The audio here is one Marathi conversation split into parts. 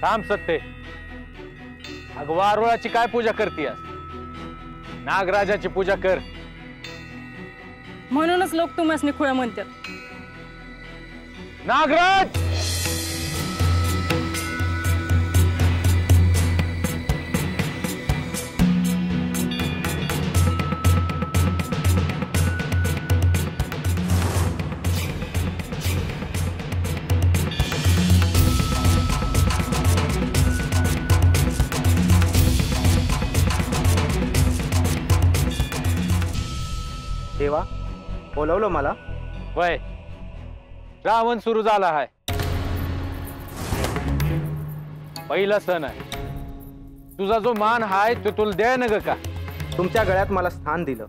थांब सत्ते, अग वारुळाची काय पूजा करतीयस? नागराजाची पूजा कर. म्हणूनच लोक तुम्हाला खुळा म्हणतात. नागराज देवा, बोलवलं मला? वय श्रावण सुरू झाला आहे. पहिला सण आहे. तुझा जो मान हाय तो तुला द्या न ग का? तुमच्या गळ्यात मला स्थान दिलं,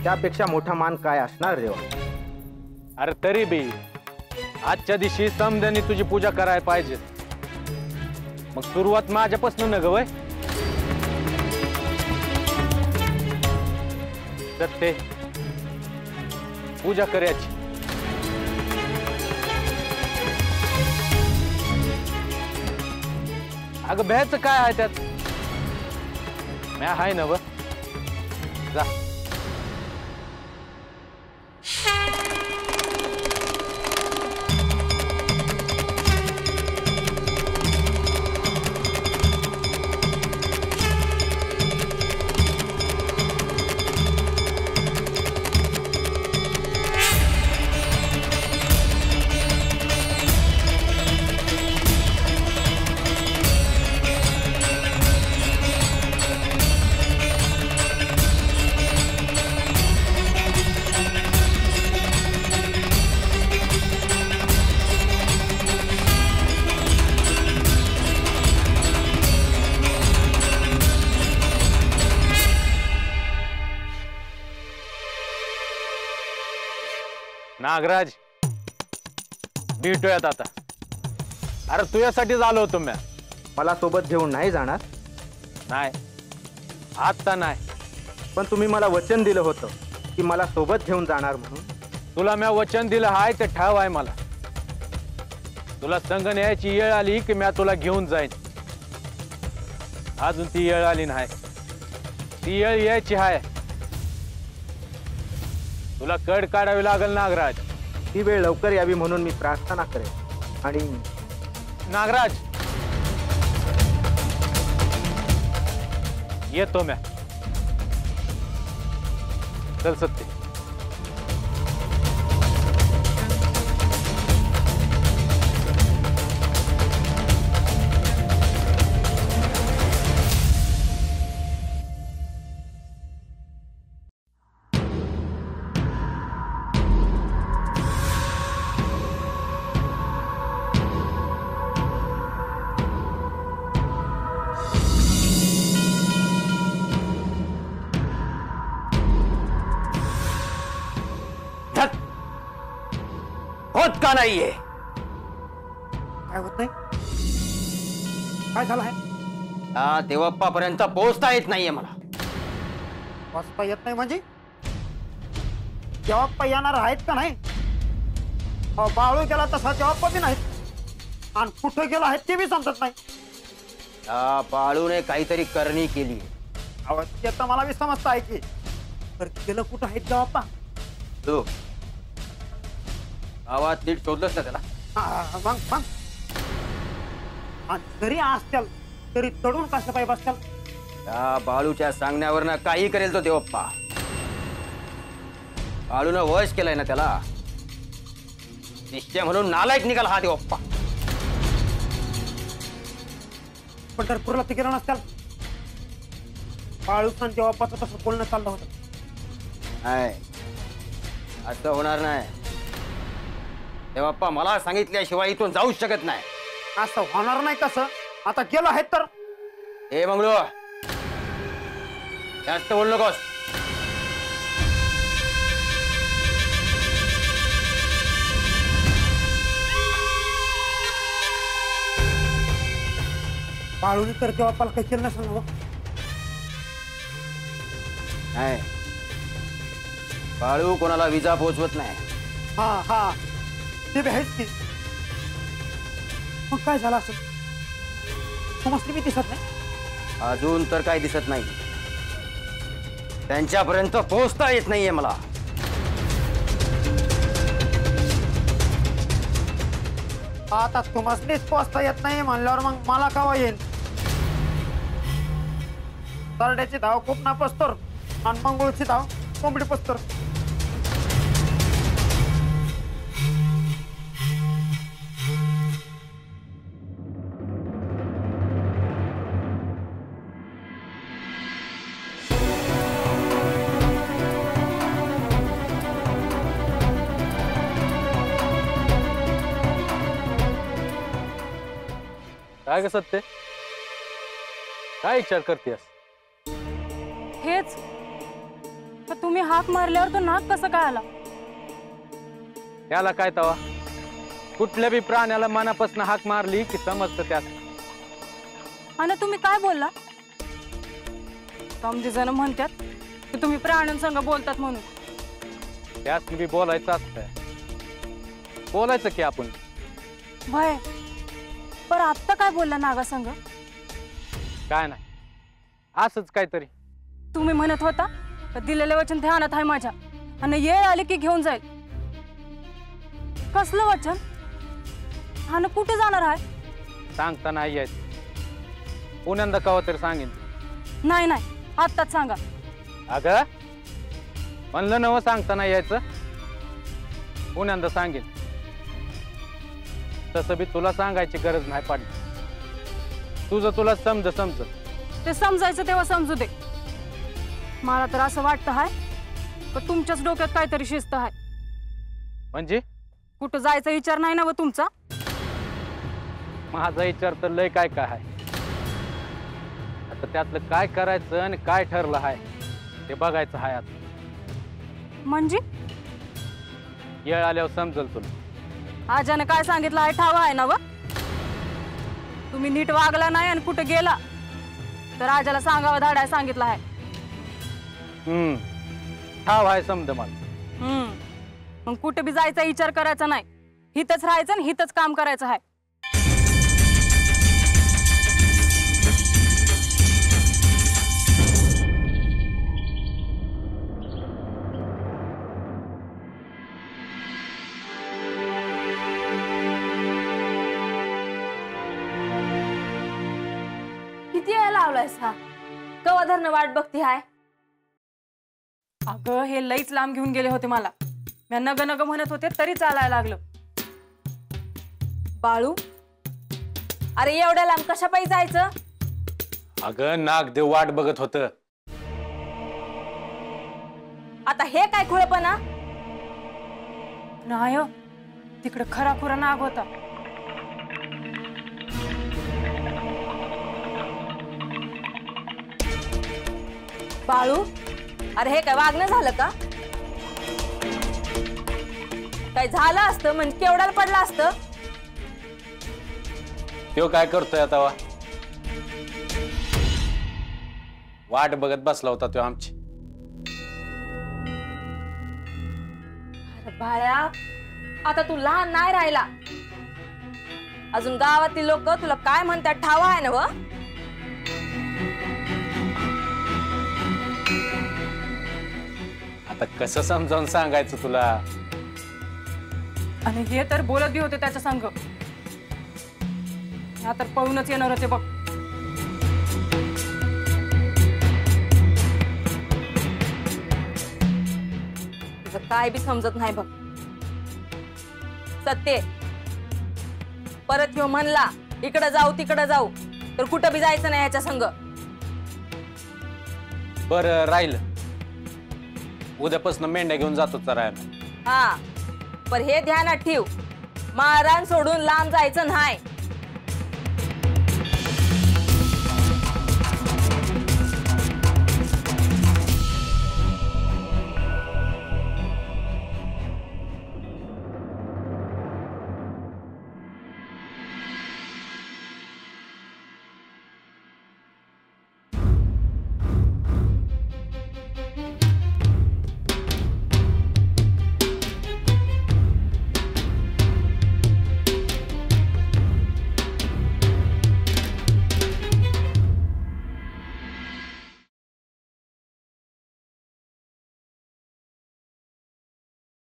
त्यापेक्षा मोठा मान काय असणार देवा? अरे तरी बी आजच्या दिवशी समध्याने तुझी पूजा करायला पाहिजे. मग सुरुवात माझ्यापासून न ग वय. सत्ते, पूजा करायची. अगं भ्याचं काय आहे त्यात? मी आहे ना व. जा. नागराज, भेटूयात आता. अरे तुझ्यासाठीच आलो होतो मी. मला सोबत घेऊन नाही जाणार? नाही, आता नाही. पण तुम्ही मला वचन दिलं होतं की मला सोबत घेऊन जाणार म्हणून. तुला मी वचन दिलं हाय ते ठाव आहे मला. तुला संग न्यायची येळ आली की मी तुला घेऊन जाईन. अजून ती येळ आली नाही. ती येळ यायची हाय. तुला कड काढावी लागल नागराज. ती वेळ लवकर यावी म्हणून मी प्रार्थना करेन. आणि नागराज, येतो मी. चल सत्य. होत का नाहीये? काय होत नाही? काय झालं आहे? देवप्पापर्यंत पोहोचता येत नाहीये मला. वाचता येत नाही म्हणजे? देवप्पा येणार आहेत का नाही? बाळू गेला तसा देवप्पा बी नाहीत. आणि कुठं गेला आहे ते बी समजत नाही. बाळूने काहीतरी करणी केली. ते तर मला बी समजत आहे की. तर गेलं कुठं आहेत देवप्पा? तू गावात नीट शोधलंस ना त्याला? मग मग जरी असतील तरी तडून कसं पाहिजे बसतील? त्या बाळूच्या सांगण्यावरनं काही करेल तो देवप्पा. बाळूनं वश केलाय ना त्याला. निश्चय म्हणून नालायक निघाला हा देवप्पा. पंढरपूरला ते गेला नसतील. बाळू आणि देवप्पाचं तसं बोलणं चाललं होतं. नाही, असं होणार नाही. देवप्पा मला सांगितल्याशिवाय इथून जाऊच शकत नाही. असं होणार नाही कसं? आता गेलो आहेत तर. हे मंगळू, जास्त बोल नकोस. बाळूने तर देवप्पाला काही केलं नसेल ना? नाही, बाळू कोणाला विजा पोचवत नाही. हा हा, ते बी आहेच की. मग काय झालं असेल? तुम्हाला बी दिसत नाही? अजून तर काय दिसत नाही. त्यांच्यापर्यंत पोहोचता येत नाहीये मला. आता तुम्हासनीच पोचता येत नाही म्हणल्यावर मग मला कावा येईल? तरड्याची धाव खूप ना पसतर आणि मंगळची धाव कोंबडी पसतर. काय ग सत्य, काय विचार करतेस? हेच तर तुम्ही हाक मारल्यावर तो नाक कसं काय आला? त्याला काय तवा, कुठल्या बी प्राण्याला मनापासून हाक मारली की समजतं त्यात. आणि तुम्ही काय बोलला? समजे जण म्हणतात की तुम्ही प्राण्यांसंग बोलतात म्हणून. त्यात बी बोलायचं असतंय. बोलायचं की आपण. भय पर आत्ता काय बोलला नागासंग? काय नाही, असंच काहीतरी. तुम्ही म्हणत होता का दिलेले वचन ध्यानात आहे माझ्या आणि येळ आले की घेऊन जाईल. कसलं वचन? आणि कुठे जाणार आहे? सांगता नाही यायचं. पुण्यांदा कवा तरी सांगेन. नाही नाही, आत्ताच सांगा. अगं म्हणलं नवं सांगता नाही यायचं. पुण्यांदा सांगेन. तसं बी तुला सांगायची गरज नाही पडली. तुझं तुला समज. ते समजायचं तेव्हा समजू दे. मला तर असं वाटतं आहे की तुमच्याच डोक्यात काहीतरी शिस्त आहे. म्हणजे कुठं जायचा विचार नाही ना व तुमचा? माझा विचार तर लय काय काय आहे. आता त्यातलं काय करायचं आणि काय ठरलं आहे ते बघायचं आहे. आता म्हणजे येळ आल्यावर समजल तुला. आजाने काय सांगितलं आहे ठावा आहे ना व? तुम्ही नीट वागला नाही आणि कुठे गेला तर आजाला सांगावं धाडाय सांगितलं आहे. ठाव आहे समज मला. मग कुठे बी जायचा विचार करायचा नाही. हितच राहायचं आणि हितच काम करायचं आहे. किती वेळ लावलायस हा? कवा धरणं वाट बघती हाय? अगं हे लईच लांब घेऊन गेले होते मला. मी नग नग म्हणत होते तरी चालायला लागलं. बाळू, अरे एवढ्या लांब कशा पायी जायचं? अगं नागदेव वाट बघत होत. आता हे काय खुळपणा? नाही तिकडे खरा खुरा नाग होता. बाळू, अरे हे काय वागणं झालं का? काय झालं असतं म्हणजे केवढ्याला पडलं असतं? तो काय करतोय आता? वाट बघत बसला होता तो आमची. अरे बाळ्या, आता तू लहान नाही राहिला. अजून गावातील लोक तुला काय म्हणतात ठावा आहे ना व? आता कसं समजावून सांगायचं तुला? आणि हे तर बोलत बी होते त्याच्या संग. हा तर पळूनच येणार होते बघ. तुझं काय बी समजत नाही बघ. सत्य, परत ह्यो म्हणला इकडे जाऊ तिकडे जाऊ तर कुठं बी जायचं नाही ह्याच्या संग. बरं राहिलं, उद्यापासून मेंढ्या घेऊन जातो चरायला. हा, पर हे ध्यानात ठेव, मारान सोडून लांब जायचं नाही.